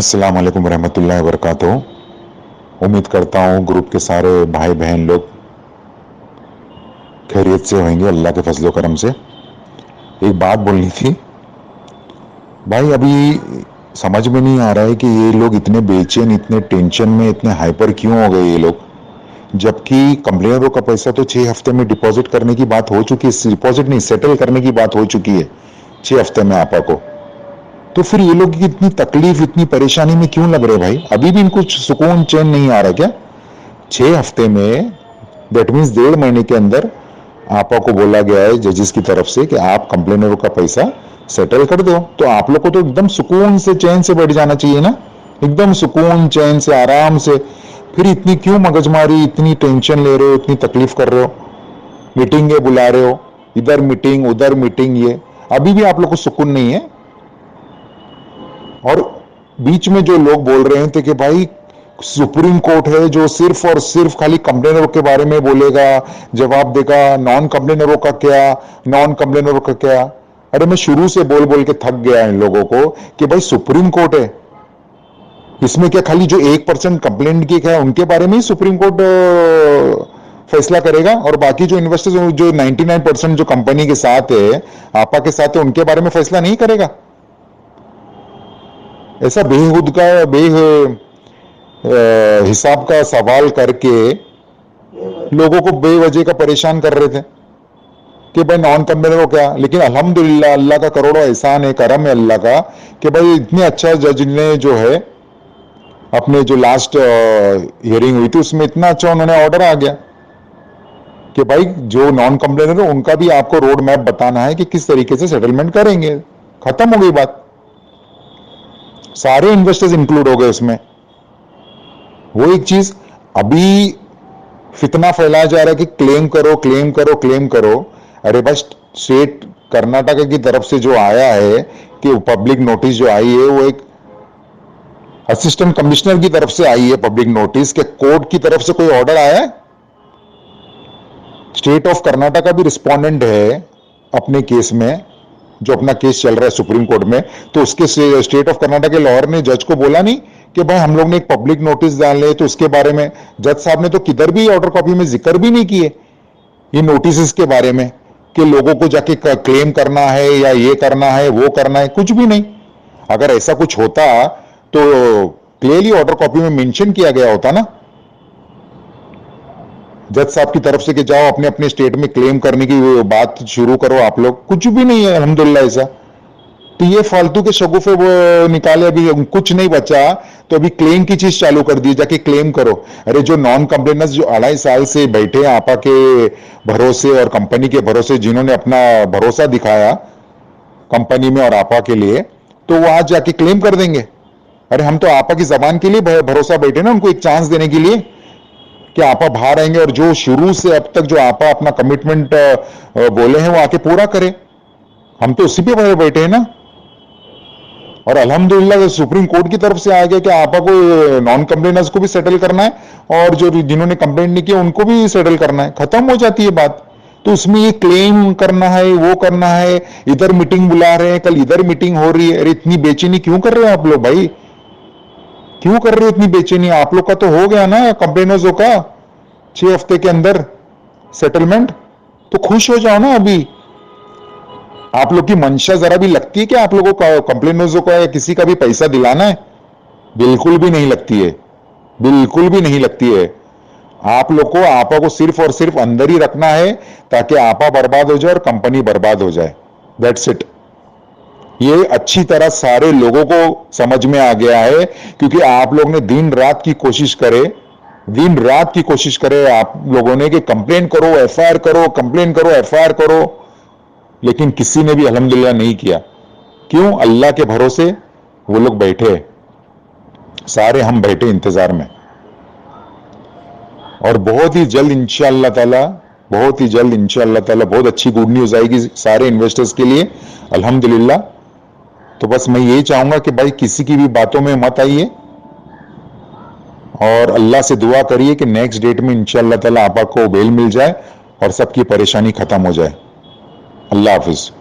अस्सलाम वालेकुम रहमतुल्लाहि व बरकातुहू। उम्मीद करता हूँ ग्रुप के सारे भाई बहन लोग खैरियत से होंगे अल्लाह के फजलो करम से। एक बात बोलनी थी भाई, अभी समझ में नहीं आ रहा है कि ये लोग इतने बेचैन, इतने टेंशन में, इतने हाइपर क्यों हो गए ये लोग। जबकि कंप्लेनरों का पैसा तो 6 हफ्ते में डिपॉजिट करने की बात हो चुकी है, डिपॉजिट नहीं सेटल करने की बात हो चुकी है 6 हफ्ते में आपा को। तो फिर ये लोग इतनी तकलीफ, इतनी परेशानी में क्यों लग रहे भाई? अभी भी इनको सुकून चैन नहीं आ रहा क्या? 6 हफ्ते में, दैट मीन्स 1.5 महीने के अंदर आपा को बोला गया है जजेस की तरफ से कि आप कंप्लेनरों का पैसा सेटल कर दो। तो आप लोग को तो एकदम सुकून से, चैन से बैठ जाना चाहिए ना, एकदम सुकून चैन से, आराम से। फिर इतनी क्यों मगजमारी, इतनी टेंशन ले रहे हो, इतनी तकलीफ कर रहे हो? मीटिंग बुला रहे हो, इधर मीटिंग उधर मीटिंग, ये अभी भी आप लोग को सुकून नहीं है। और बीच में जो लोग बोल रहे थे कि भाई सुप्रीम कोर्ट है जो सिर्फ और सिर्फ खाली कंप्लेनरों के बारे में बोलेगा, जवाब देगा, नॉन कंप्लेनरों का क्या, नॉन कंप्लेनरों का क्या। अरे मैं शुरू से बोल बोल के थक गया इन लोगों को कि भाई सुप्रीम कोर्ट है, इसमें क्या खाली जो 1% कंप्लेंट की है उनके बारे में ही सुप्रीम कोर्ट फैसला करेगा, और बाकी जो इन्वेस्टर्स, जो 99% जो कंपनी के साथ है, आपा के साथ है, उनके बारे में फैसला नहीं करेगा? ऐसा बेहुद का हिसाब का सवाल करके लोगों को बेवजह का परेशान कर रहे थे कि भाई नॉन कंप्लेनर को क्या। लेकिन अल्हम्दुलिल्लाह, अल्लाह का करोड़ों एहसान है, करम है अल्लाह का कि भाई इतने अच्छा जज ने जो है अपने जो लास्ट हियरिंग हुई थी उसमें इतना अच्छा उन्होंने ऑर्डर आ गया कि भाई जो नॉन कंप्लेनर है उनका भी आपको रोड मैप बताना है कि किस तरीके से सेटलमेंट करेंगे। खत्म हो गई बात, सारे इन्वेस्टर्स इंक्लूड हो गए उसमें। वो एक चीज, अभी फितना फैलाया जा रहा है कि क्लेम करो क्लेम करो क्लेम करो। अरे बस स्टेट कर्नाटक की तरफ से जो आया है कि पब्लिक नोटिस जो आई है वो एक असिस्टेंट कमिश्नर की तरफ से आई है पब्लिक नोटिस, के कोर्ट की तरफ से कोई ऑर्डर आया है? स्टेट ऑफ कर्नाटक भी रिस्पोंडेंट है अपने केस में, जो अपना केस चल रहा है सुप्रीम कोर्ट में। तो उसके स्टेट ऑफ कर्नाटक के लॉयर ने जज को बोला नहीं कि भाई हम लोग ने एक पब्लिक नोटिस डाले, तो उसके बारे में जज साहब ने तो किधर भी ऑर्डर कॉपी में जिक्र भी नहीं किए ये नोटिस के बारे में कि लोगों को जाके क्लेम करना है या ये करना है वो करना है, कुछ भी नहीं। अगर ऐसा कुछ होता तो क्लियरली ऑर्डर कॉपी में मेंशन किया गया होता ना जज साहब की तरफ से कि जाओ अपने अपने स्टेट में क्लेम करने की बात शुरू करो आप लोग। कुछ भी नहीं है अल्हम्दुलिल्लाह ऐसा। तो ये फालतू के शगुफे वो निकाले, अभी कुछ नहीं बचा तो अभी क्लेम की चीज चालू कर दी, जाके क्लेम करो। अरे जो नॉन कंप्लेनर्स जो 2.5 साल से बैठे हैं आपा के भरोसे और कंपनी के भरोसे, जिन्होंने अपना भरोसा दिखाया कंपनी में और आपा के लिए, तो वो आज जाके क्लेम कर देंगे। अरे हम तो आपा की जबान के लिए भरोसा बैठे ना, उनको एक चांस देने के लिए कि आपा बाहर आएंगे और जो शुरू से अब तक जो आपा अपना कमिटमेंट बोले हैं वो आके पूरा करे। हम तो उसी पे बैठे हैं ना। और अल्हम्दुलिल्लाह सुप्रीम कोर्ट की तरफ से आ गया कि आपा को नॉन कंप्लेनर्स को भी सेटल करना है और जो जिन्होंने कंप्लेंट नहीं किया उनको भी सेटल करना है। खत्म हो जाती है बात। तो उसमें ये क्लेम करना है, वो करना है, इधर मीटिंग बुला रहे हैं, कल इधर मीटिंग हो रही है। अरे इतनी बेचैनी क्यों कर रहे हो आप लोग भाई? क्यों कर रहे हो इतनी बेचैनी? आप लोग का तो हो गया ना कंप्लेनर्सों का 6 हफ्ते के अंदर सेटलमेंट, तो खुश हो जाओ ना। अभी आप लोग की मंशा जरा भी लगती है कि आप लोगों को कंप्लेनर्सों का या किसी का भी पैसा दिलाना है? बिल्कुल भी नहीं लगती है, बिल्कुल भी नहीं लगती है। आप लोग को आपा को सिर्फ और सिर्फ अंदर ही रखना है ताकि आपा बर्बाद हो जाए और कंपनी बर्बाद हो जाए। That's it. ये अच्छी तरह सारे लोगों को समझ में आ गया है, क्योंकि आप लोग ने दिन रात की कोशिश करे, दिन रात की कोशिश करे आप लोगों ने कि कंप्लेन करो, एफआईआर करो, कंप्लेन करो, एफआईआर करो, लेकिन किसी ने भी अल्हम्दुलिल्लाह नहीं किया। क्यों? अल्लाह के भरोसे वो लोग बैठे, सारे हम बैठे इंतजार में। और बहुत ही जल्द इंशाअल्लाह ताला, बहुत ही जल्द इंशाअल्लाह ताला बहुत अच्छी गुड न्यूज आएगी सारे इन्वेस्टर्स के लिए अल्हम्दुलिल्लाह। तो बस मैं यही चाहूंगा कि भाई किसी की भी बातों में मत आइए और अल्लाह से दुआ करिए कि नेक्स्ट डेट में इंशाअल्लाह ताला आपा को बेल मिल जाए और सबकी परेशानी खत्म हो जाए। अल्लाह हाफिज।